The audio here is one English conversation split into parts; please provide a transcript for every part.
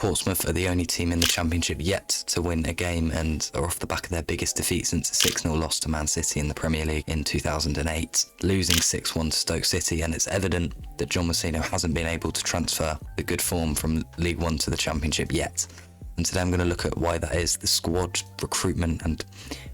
Portsmouth are the only team in the Championship yet to win a game and are off the back of their biggest defeat since a 6-0 loss to Man City in the Premier League in 2008, losing 6-1 to Stoke City, and it's evident that John Mousinho hasn't been able to transfer the good form from League One to the Championship yet. And today I'm going to look at why that is, the squad, recruitment, and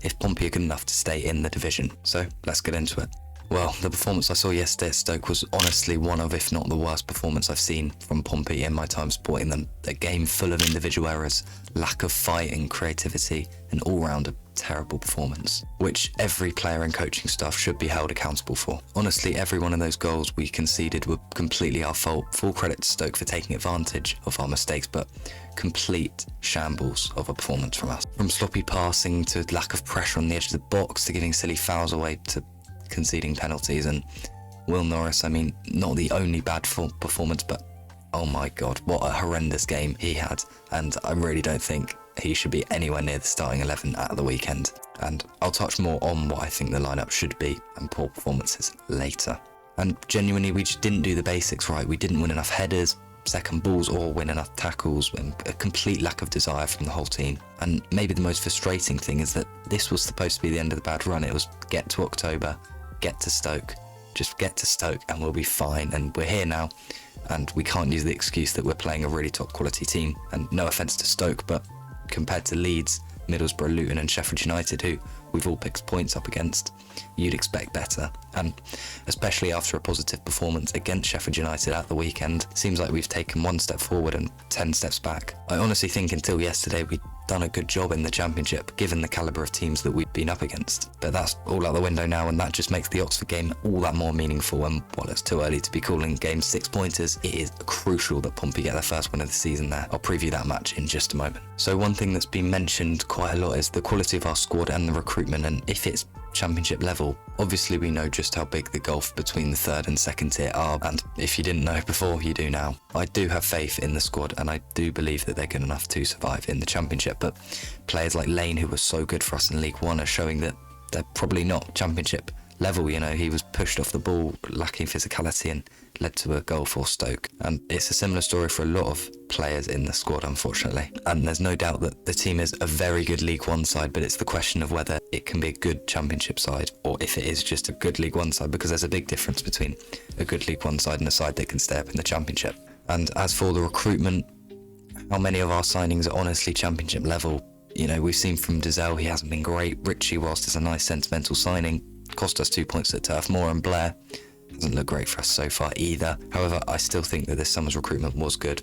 if Pompey are good enough to stay in the division. So let's get into it. Well, the performance I saw yesterday at Stoke was honestly one of, if not the worst performance I've seen from Pompey in my time supporting them. A game full of individual errors, lack of fighting, creativity, and all-round a terrible performance, which every player and coaching staff should be held accountable for. Honestly, every one of those goals we conceded were completely our fault. Full credit to Stoke for taking advantage of our mistakes, but complete shambles of a performance from us. From sloppy passing to lack of pressure on the edge of the box to giving silly fouls away to conceding penalties. And Will Norris, I mean, not the only bad performance, but oh my god, what a horrendous game he had, and I really don't think he should be anywhere near the starting 11 at the weekend. And I'll touch more on what I think the lineup should be and poor performances later. And genuinely, we just didn't do the basics right. We didn't win enough headers, second balls, or win enough tackles, and a complete lack of desire from the whole team. And maybe the most frustrating thing is that this was supposed to be the end of the bad run. It was get to October, get to Stoke, just get to Stoke and we'll be fine. And we're here now, and we can't use the excuse that we're playing a really top quality team. And no offence to Stoke, but compared to Leeds, Middlesbrough, Luton and Sheffield United, who we've all picked points up against, you'd expect better. And especially after a positive performance against Sheffield United at the weekend, seems like we've taken one step forward and 10 steps back. I honestly think until yesterday we'd done a good job in the Championship given the calibre of teams that we've been up against. But that's all out the window now, and that just makes the Oxford game all that more meaningful. And while it's too early to be calling games 6-pointers, it is crucial that Pompey get their first win of the season there. I'll preview that match in just a moment. So one thing that's been mentioned quite a lot is the quality of our squad and the recruitment, and if it's Championship level. Obviously we know just how big the gulf between the third and second tier are, and if you didn't know before, you do now. I do have faith in the squad and I do believe that they're good enough to survive in the Championship, but players like Lane, who was so good for us in League One, are showing that they're probably not Championship level. You know, he was pushed off the ball, lacking physicality, and led to a goal for Stoke. And it's a similar story for a lot of players in the squad, unfortunately. And there's no doubt that the team is a very good League One side, but it's the question of whether it can be a good Championship side or if it is just a good League One side, because there's a big difference between a good League One side and a side that can stay up in the Championship. And as for the recruitment, how many of our signings are honestly Championship level? You know, we've seen from Dizelle, he hasn't been great. Richie, whilst it's a nice sentimental signing, cost us 2 points at Turf Moor, and Blair hasn't looked great for us so far either. However, I still think that this summer's recruitment was good,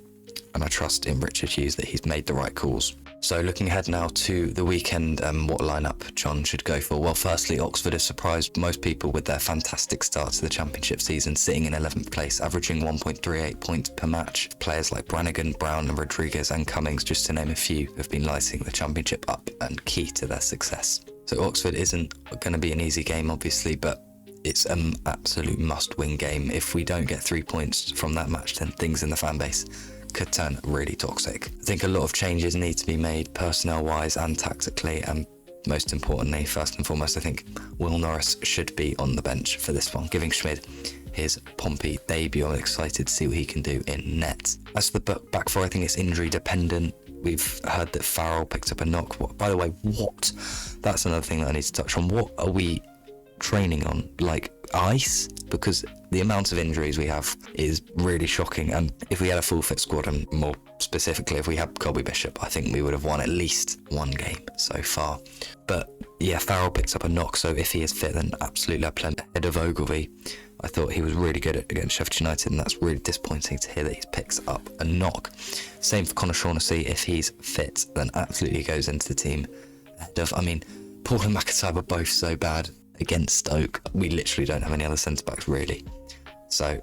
and I trust in Richard Hughes that he's made the right calls. So looking ahead now to the weekend, what lineup John should go for? Well, firstly, Oxford has surprised most people with their fantastic start to the Championship season, sitting in 11th place, averaging 1.38 points per match. Players like Brannigan, Brown and Rodriguez and Cummings, just to name a few, have been lighting the Championship up and key to their success. So Oxford isn't going to be an easy game, obviously, but it's an absolute must-win game. If we don't get 3 points from that match, then things in the fan base could turn really toxic. I think a lot of changes need to be made personnel-wise and tactically, and most importantly, first and foremost, I think Will Norris should be on the bench for this one, giving Schmid his Pompey debut. I'm excited to see what he can do in net. As for the back four, I think it's injury dependent. We've heard that Farrell picked up a knock. By the way, what? That's another thing that I need to touch on. What are we training on? Like ice? Because the amount of injuries we have is really shocking. And if we had a full fit squad, and more specifically if we had Colby Bishop, I think we would have won at least one game so far. But yeah, Farrell picked up a knock, so if he is fit, then absolutely I play ahead of Ogilvie. I thought he was really good against Sheffield United, and that's really disappointing to hear that he picks up a knock. Same for Connor Shaughnessy. If he's fit, then absolutely goes into the team ahead of, I mean, Paul and McIntyre were both so bad against Stoke. We literally don't have any other centre-backs, really. So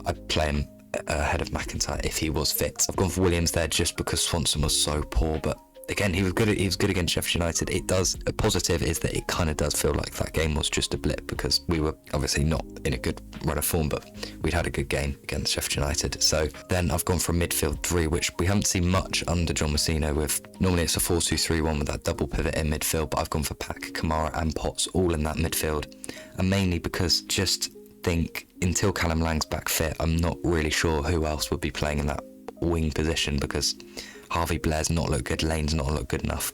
I'd play him ahead of McIntyre if he was fit. I've gone for Williams there just because Swanson was so poor, but again, he was good against Sheffield United. A positive is that it kind of does feel like that game was just a blip, because we were obviously not in a good run of form, but we'd had a good game against Sheffield United. So then I've gone for a midfield three, which we haven't seen much under John Mousinho with. Normally it's a 4-2-3-1 with that double pivot in midfield, but I've gone for Pack, Kamara and Potts all in that midfield. And mainly because just think until Callum Lang's back fit, I'm not really sure who else would be playing in that wing position, because Harvey Blair's not looked good, Lane's not looked good enough.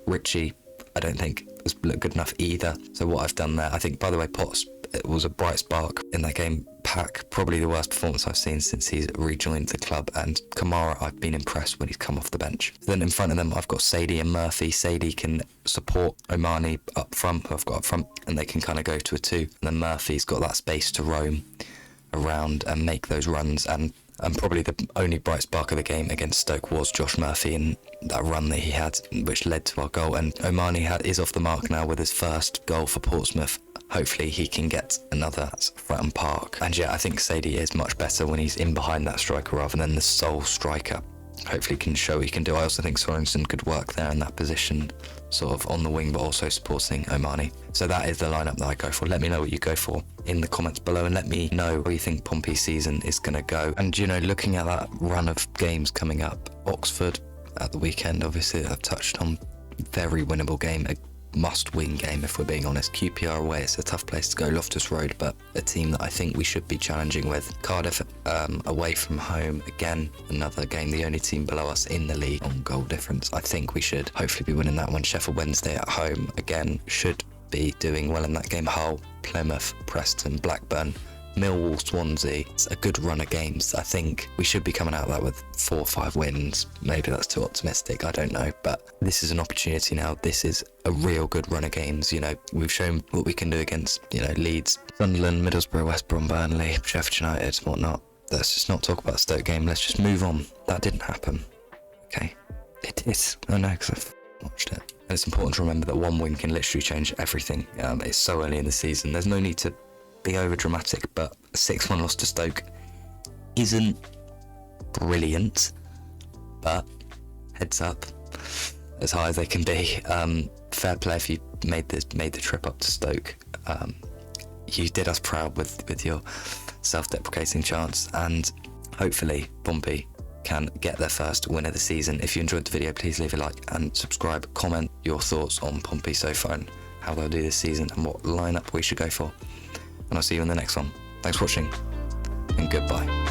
Richie, I don't think has looked good enough either. So what I've done there, I think, by the way, Potts, it was a bright spark in that game. Pack, probably the worst performance I've seen since he's rejoined the club, and Kamara, I've been impressed when he's come off the bench. Then in front of them, I've got Sadie and Murphy. Sadie can support Omani up front, who I've got up front, and they can kind of go to a 2. And then Murphy's got that space to roam around and make those runs, and probably the only bright spark of the game against Stoke was Josh Murphy and that run that he had, which led to our goal. And Omani is off the mark now with his first goal for Portsmouth. Hopefully he can get another at Fratton Park. And yeah, I think Sadie is much better when he's in behind that striker rather than the sole striker. Hopefully he can show what he can do. I also think Sorensen could work there in that position, sort of on the wing, but also supporting Omani. So that is the lineup that I go for. Let me know what you go for in the comments below, and let me know where you think Pompey's season is going to go. And, you know, looking at that run of games coming up, Oxford at the weekend, obviously I've touched on, very winnable game, a must-win game if we're being honest. QPR away, it's a tough place to go. Loftus Road, but a team that I think we should be challenging with. Cardiff away from home, again another game, the only team below us in the league on goal difference. I think we should hopefully be winning that one. Sheffield Wednesday at home, again should be doing well in that game. Hull, Plymouth, Preston, Blackburn, Millwall, Swansea. It's a good run of games. I think we should be coming out of that with 4 or 5 wins. Maybe that's too optimistic, I don't know, but this is an opportunity now. This is a real good run of games. You know, we've shown what we can do against, you know, Leeds, Sunderland, Middlesbrough, West Brom, Burnley, Sheffield United, whatnot. Let's just not talk about the Stoke game. Let's just move on. That didn't happen. Okay, it did. I know, because I've watched it. And it's important to remember that one win can literally change everything. It's so early in the season. There's no need to be over dramatic, but a 6-1 loss to Stoke isn't brilliant, but heads up, as high as they can be. Fair play if you made the trip up to Stoke. You did us proud with your self-deprecating chants, and hopefully Pompey can get their first win of the season. If you enjoyed the video, please leave a like and subscribe. Comment your thoughts on Pompey so far and how they'll do this season and what lineup we should go for. And I'll see you in the next one. Thanks for watching, and goodbye.